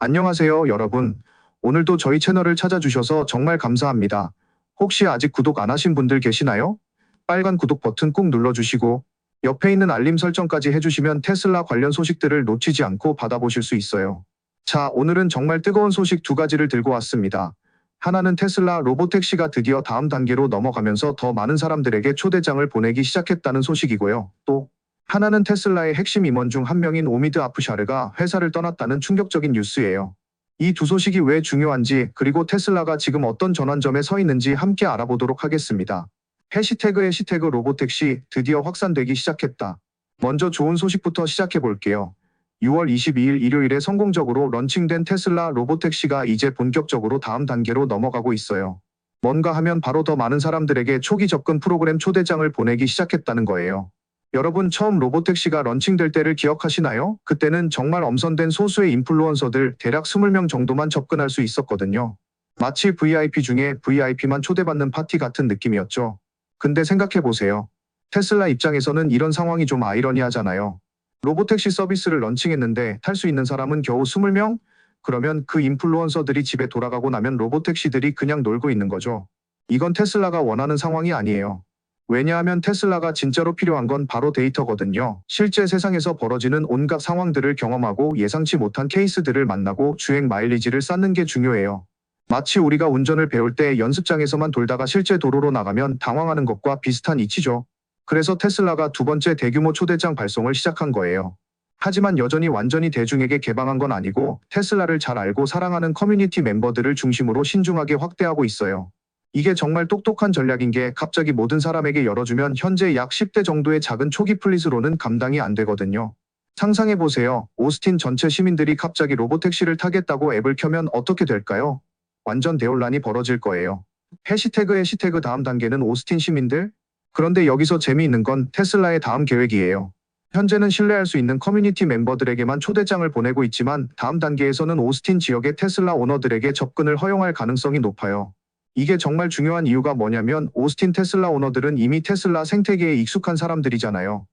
안녕하세요, 여러분. 오늘도 저희 채널을 찾아주셔서 정말 감사합니다. 혹시 아직 구독 안 하신 분들 계시나요? 빨간 구독 버튼 꾹 눌러주시고 옆에 있는 알림 설정까지 해주시면 테슬라 관련 소식들을 놓치지 않고 받아보실 수 있어요. 자, 오늘은 정말 뜨거운 소식 두 가지를 들고 왔습니다. 하나는 테슬라 로보택시가 드디어 다음 단계로 넘어가면서 더 많은 사람들에게 초대장을 보내기 시작했다는 소식이고요. 또 하나는 테슬라의 핵심 임원 중 한 명인 오미드 아프샤르가 회사를 떠났다는 충격적인 뉴스예요. 이 두 소식이 왜 중요한지, 그리고 테슬라가 지금 어떤 전환점에 서 있는지 함께 알아보도록 하겠습니다. 해시태그 로보택시 드디어 확산되기 시작했다. 먼저 좋은 소식부터 시작해 볼게요. 6월 22일 일요일에 성공적으로 런칭된 테슬라 로보택시가 이제 본격적으로 다음 단계로 넘어가고 있어요. 뭔가 하면 바로 더 많은 사람들에게 초기 접근 프로그램 초대장을 보내기 시작했다는 거예요. 여러분, 처음 로보택시가 런칭될 때를 기억하시나요? 그때는 정말 엄선된 소수의 인플루언서들 대략 20명 정도만 접근할 수 있었거든요. 마치 VIP 중에 VIP만 초대받는 파티 같은 느낌이었죠. 근데 생각해보세요. 테슬라 입장에서는 이런 상황이 좀 아이러니하잖아요. 로보택시 서비스를 런칭했는데 탈 수 있는 사람은 겨우 20명? 그러면 그 인플루언서들이 집에 돌아가고 나면 로보택시들이 그냥 놀고 있는 거죠. 이건 테슬라가 원하는 상황이 아니에요. 왜냐하면 테슬라가 진짜로 필요한 건 바로 데이터거든요. 실제 세상에서 벌어지는 온갖 상황들을 경험하고 예상치 못한 케이스들을 만나고 주행 마일리지를 쌓는 게 중요해요. 마치 우리가 운전을 배울 때 연습장에서만 돌다가 실제 도로로 나가면 당황하는 것과 비슷한 이치죠. 그래서 테슬라가 두 번째 대규모 초대장 발송을 시작한 거예요. 하지만 여전히 완전히 대중에게 개방한 건 아니고 테슬라를 잘 알고 사랑하는 커뮤니티 멤버들을 중심으로 신중하게 확대하고 있어요. 이게 정말 똑똑한 전략인 게, 갑자기 모든 사람에게 열어주면 현재 약 10대 정도의 작은 초기 플릿으로는 감당이 안 되거든요. 상상해보세요. 오스틴 전체 시민들이 갑자기 로보택시를 타겠다고 앱을 켜면 어떻게 될까요? 완전 대혼란이 벌어질 거예요. 해시태그 다음 단계는 오스틴 시민들? 그런데 여기서 재미있는 건 테슬라의 다음 계획이에요. 현재는 신뢰할 수 있는 커뮤니티 멤버들에게만 초대장을 보내고 있지만 다음 단계에서는 오스틴 지역의 테슬라 오너들에게 접근을 허용할 가능성이 높아요. 이게 정말 중요한 이유가 뭐냐면, 오스틴 테슬라 오너들은 이미 테슬라 생태계에 익숙한 사람들이잖아요.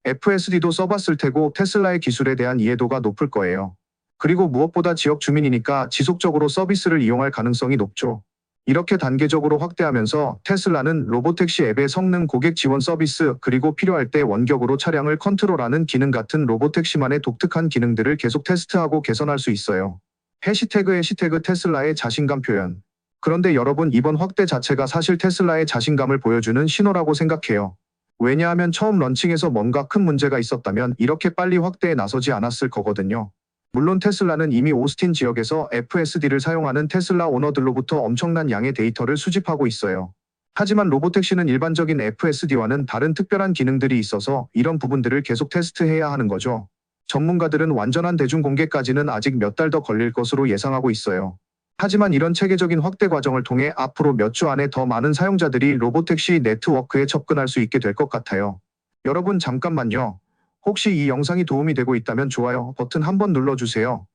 FSD도 써봤을 테고 테슬라의 기술에 대한 이해도가 높을 거예요. 그리고 무엇보다 지역 주민이니까 지속적으로 서비스를 이용할 가능성이 높죠. 이렇게 단계적으로 확대하면서 테슬라는 로보택시 앱의 성능, 고객 지원 서비스, 그리고 필요할 때 원격으로 차량을 컨트롤하는 기능 같은 로보택시만의 독특한 기능들을 계속 테스트하고 개선할 수 있어요. 해시태그 테슬라의 자신감 표현. 그런데 여러분, 이번 확대 자체가 사실 테슬라의 자신감을 보여주는 신호라고 생각해요. 왜냐하면 처음 런칭에서 뭔가 큰 문제가 있었다면 이렇게 빨리 확대에 나서지 않았을 거거든요. 물론 테슬라는 이미 오스틴 지역에서 FSD를 사용하는 테슬라 오너들로부터 엄청난 양의 데이터를 수집하고 있어요. 하지만 로보택시는 일반적인 FSD와는 다른 특별한 기능들이 있어서 이런 부분들을 계속 테스트해야 하는 거죠. 전문가들은 완전한 대중 공개까지는 아직 몇 달 더 걸릴 것으로 예상하고 있어요. 하지만 이런 체계적인 확대 과정을 통해 앞으로 몇 주 안에 더 많은 사용자들이 로보택시 네트워크에 접근할 수 있게 될 것 같아요. 여러분, 잠깐만요. 혹시 이 영상이 도움이 되고 있다면 좋아요 버튼 한번 눌러주세요.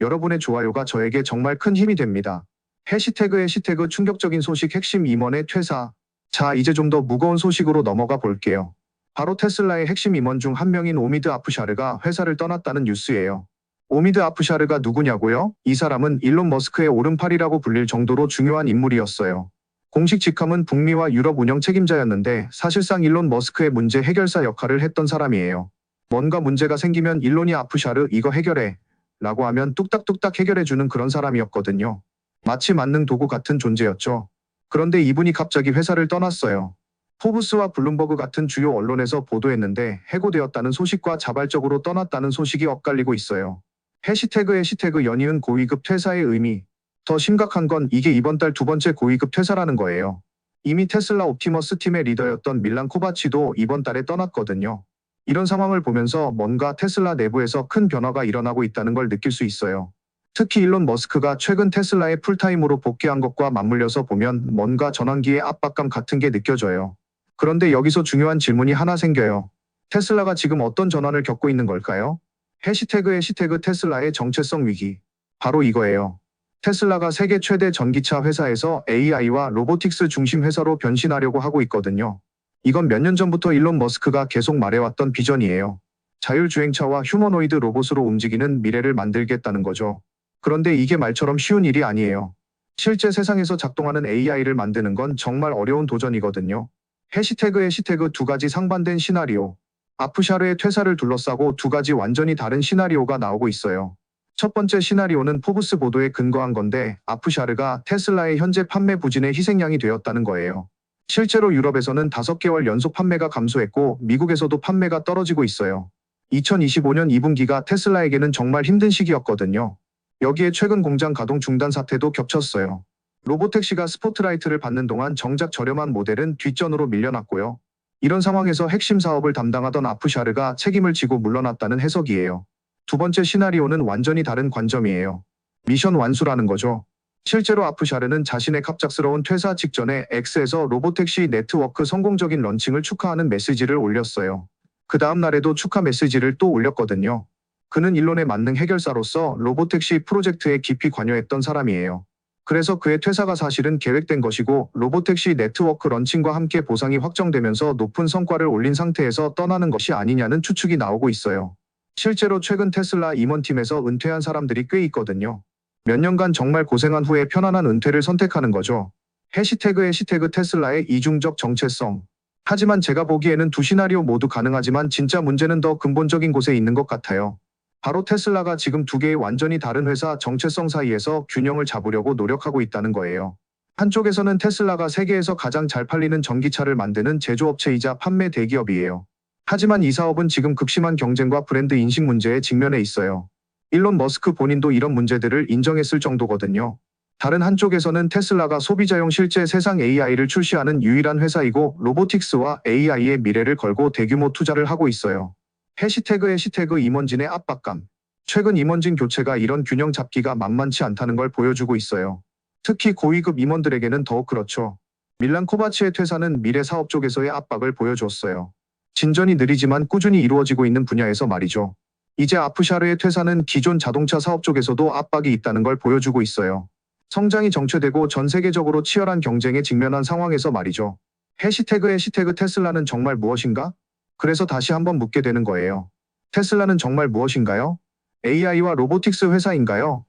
여러분의 좋아요가 저에게 정말 큰 힘이 됩니다. 해시태그 충격적인 소식, 핵심 임원의 퇴사. 자, 이제 좀 더 무거운 소식으로 넘어가 볼게요. 바로 테슬라의 핵심 임원 중 한 명인 오미드 아프샤르가 회사를 떠났다는 뉴스예요. 오미드 아프샤르가 누구냐고요? 이 사람은 일론 머스크의 오른팔이라고 불릴 정도로 중요한 인물이었어요. 공식 직함은 북미와 유럽 운영 책임자였는데 사실상 일론 머스크의 문제 해결사 역할을 했던 사람이에요. 뭔가 문제가 생기면 일론이 아프샤르 이거 해결해 라고 하면 뚝딱뚝딱 해결해주는 그런 사람이었거든요. 마치 만능 도구 같은 존재였죠. 그런데 이분이 갑자기 회사를 떠났어요. 포브스와 블룸버그 같은 주요 언론에서 보도했는데 해고되었다는 소식과 자발적으로 떠났다는 소식이 엇갈리고 있어요. 해시태그 연이은 고위급 퇴사의 의미. 더 심각한 건 이게 이번 달 두 번째 고위급 퇴사라는 거예요. 이미 테슬라 옵티머스 팀의 리더였던 밀란 코바치도 이번 달에 떠났거든요. 이런 상황을 보면서 뭔가 테슬라 내부에서 큰 변화가 일어나고 있다는 걸 느낄 수 있어요. 특히 일론 머스크가 최근 테슬라에 풀타임으로 복귀한 것과 맞물려서 보면 뭔가 전환기의 압박감 같은 게 느껴져요. 그런데 여기서 중요한 질문이 하나 생겨요. 테슬라가 지금 어떤 전환을 겪고 있는 걸까요? 해시태그 테슬라의 정체성 위기. 바로 이거예요. 테슬라가 세계 최대 전기차 회사에서 AI와 로보틱스 중심 회사로 변신하려고 하고 있거든요. 이건 몇 년 전부터 일론 머스크가 계속 말해왔던 비전이에요. 자율주행차와 휴머노이드 로봇으로 움직이는 미래를 만들겠다는 거죠. 그런데 이게 말처럼 쉬운 일이 아니에요. 실제 세상에서 작동하는 AI를 만드는 건 정말 어려운 도전이거든요. 해시태그 두 가지 상반된 시나리오. 아프샤르의 퇴사를 둘러싸고 두 가지 완전히 다른 시나리오가 나오고 있어요. 첫 번째 시나리오는 포브스 보도에 근거한 건데 아프샤르가 테슬라의 현재 판매 부진의 희생양이 되었다는 거예요. 실제로 유럽에서는 5개월 연속 판매가 감소했고 미국에서도 판매가 떨어지고 있어요. 2025년 2분기가 테슬라에게는 정말 힘든 시기였거든요. 여기에 최근 공장 가동 중단 사태도 겹쳤어요. 로보택시가 스포트라이트를 받는 동안 정작 저렴한 모델은 뒷전으로 밀려났고요. 이런 상황에서 핵심 사업을 담당하던 아프샤르가 책임을 지고 물러났다는 해석이에요. 두 번째 시나리오는 완전히 다른 관점이에요. 미션 완수라는 거죠. 실제로 아프샤르는 자신의 갑작스러운 퇴사 직전에 X에서 로보택시 네트워크 성공적인 런칭을 축하하는 메시지를 올렸어요. 그 다음 날에도 축하 메시지를 또 올렸거든요. 그는 일론의 만능 해결사로서 로보택시 프로젝트에 깊이 관여했던 사람이에요. 그래서 그의 퇴사가 사실은 계획된 것이고 로보택시 네트워크 런칭과 함께 보상이 확정되면서 높은 성과를 올린 상태에서 떠나는 것이 아니냐는 추측이 나오고 있어요. 실제로 최근 테슬라 임원팀에서 은퇴한 사람들이 꽤 있거든요. 몇 년간 정말 고생한 후에 편안한 은퇴를 선택하는 거죠. 해시태그 테슬라의 이중적 정체성. 하지만 제가 보기에는 두 시나리오 모두 가능하지만 진짜 문제는 더 근본적인 곳에 있는 것 같아요. 바로 테슬라가 지금 두 개의 완전히 다른 회사 정체성 사이에서 균형을 잡으려고 노력하고 있다는 거예요. 한쪽에서는 테슬라가 세계에서 가장 잘 팔리는 전기차를 만드는 제조업체이자 판매 대기업이에요. 하지만 이 사업은 지금 극심한 경쟁과 브랜드 인식 문제에 직면해 있어요. 일론 머스크 본인도 이런 문제들을 인정했을 정도거든요. 다른 한쪽에서는 테슬라가 소비자용 실제 세상 AI를 출시하는 유일한 회사이고 로보틱스와 AI의 미래를 걸고 대규모 투자를 하고 있어요. 해시태그 임원진의 압박감. 최근 임원진 교체가 이런 균형 잡기가 만만치 않다는 걸 보여주고 있어요. 특히 고위급 임원들에게는 더욱 그렇죠. 밀란 코바치의 퇴사는 미래 사업 쪽에서의 압박을 보여줬어요. 진전이 느리지만 꾸준히 이루어지고 있는 분야에서 말이죠. 이제 아프샤르의 퇴사는 기존 자동차 사업 쪽에서도 압박이 있다는 걸 보여주고 있어요. 성장이 정체되고 전 세계적으로 치열한 경쟁에 직면한 상황에서 말이죠. 해시태그 테슬라는 정말 무엇인가? 그래서 다시 한번 묻게 되는 거예요. 테슬라는 정말 무엇인가요? AI와 로보틱스 회사인가요?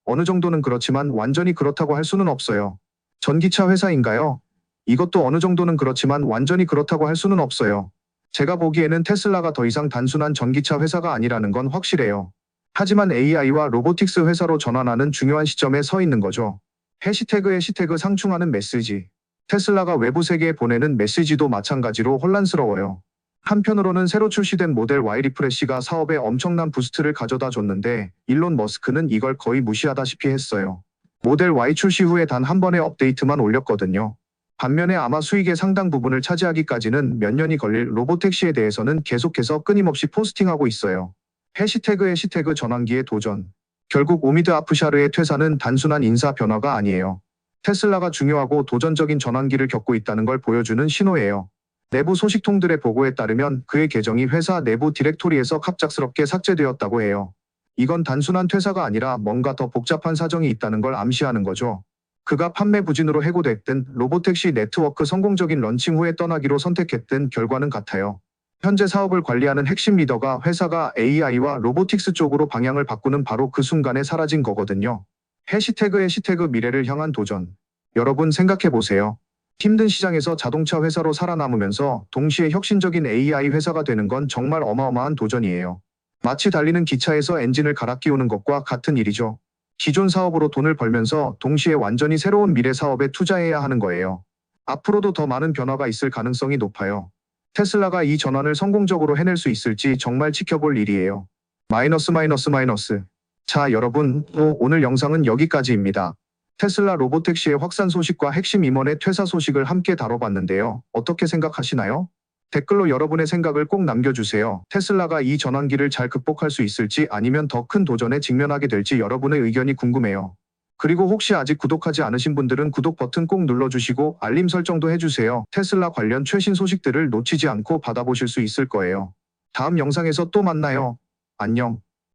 어느 정도는 그렇지만 완전히 그렇다고 할 수는 없어요. 전기차 회사인가요? 이것도 어느 정도는 그렇지만 완전히 그렇다고 할 수는 없어요. 제가 보기에는 테슬라가 더 이상 단순한 전기차 회사가 아니라는 건 확실해요. 하지만 AI와 로보틱스 회사로 전환하는 중요한 시점에 서 있는 거죠. 해시태그 상충하는 메시지. 테슬라가 외부 세계에 보내는 메시지도 마찬가지로 혼란스러워요. 한편으로는 새로 출시된 모델 Y 리프레시가 사업에 엄청난 부스트를 가져다 줬는데 일론 머스크는 이걸 거의 무시하다시피 했어요. 모델 Y 출시 후에 단 한 번의 업데이트만 올렸거든요. 반면에 아마 수익의 상당 부분을 차지하기까지는 몇 년이 걸릴 로보택시에 대해서는 계속해서 끊임없이 포스팅하고 있어요. 해시태그 전환기의 도전. 결국 오미드 아프샤르의 퇴사는 단순한 인사 변화가 아니에요. 테슬라가 중요하고 도전적인 전환기를 겪고 있다는 걸 보여주는 신호예요. 내부 소식통들의 보고에 따르면 그의 계정이 회사 내부 디렉토리에서 갑작스럽게 삭제되었다고 해요. 이건 단순한 퇴사가 아니라 뭔가 더 복잡한 사정이 있다는 걸 암시하는 거죠. 그가 판매 부진으로 해고됐든 로보택시 네트워크 성공적인 런칭 후에 떠나기로 선택했든 결과는 같아요. 현재 사업을 관리하는 핵심 리더가 회사가 AI와 로보틱스 쪽으로 방향을 바꾸는 바로 그 순간에 사라진 거거든요. 해시태그 미래를 향한 도전. 여러분 생각해 보세요. 힘든 시장에서 자동차 회사로 살아남으면서 동시에 혁신적인 AI 회사가 되는 건 정말 어마어마한 도전이에요. 마치 달리는 기차에서 엔진을 갈아 끼우는 것과 같은 일이죠. 기존 사업으로 돈을 벌면서 동시에 완전히 새로운 미래 사업에 투자해야 하는 거예요. 앞으로도 더 많은 변화가 있을 가능성이 높아요. 테슬라가 이 전환을 성공적으로 해낼 수 있을지 정말 지켜볼 일이에요. 마이너스. 자, 여러분, 오늘 영상은 여기까지입니다. 테슬라 로보택시의 확산 소식과 핵심 임원의 퇴사 소식을 함께 다뤄봤는데요. 어떻게 생각하시나요? 댓글로 여러분의 생각을 꼭 남겨주세요. 테슬라가 이 전환기를 잘 극복할 수 있을지 아니면 더 큰 도전에 직면하게 될지 여러분의 의견이 궁금해요. 그리고 혹시 아직 구독하지 않으신 분들은 구독 버튼 꼭 눌러주시고 알림 설정도 해주세요. 테슬라 관련 최신 소식들을 놓치지 않고 받아보실 수 있을 거예요. 다음 영상에서 또 만나요. 안녕.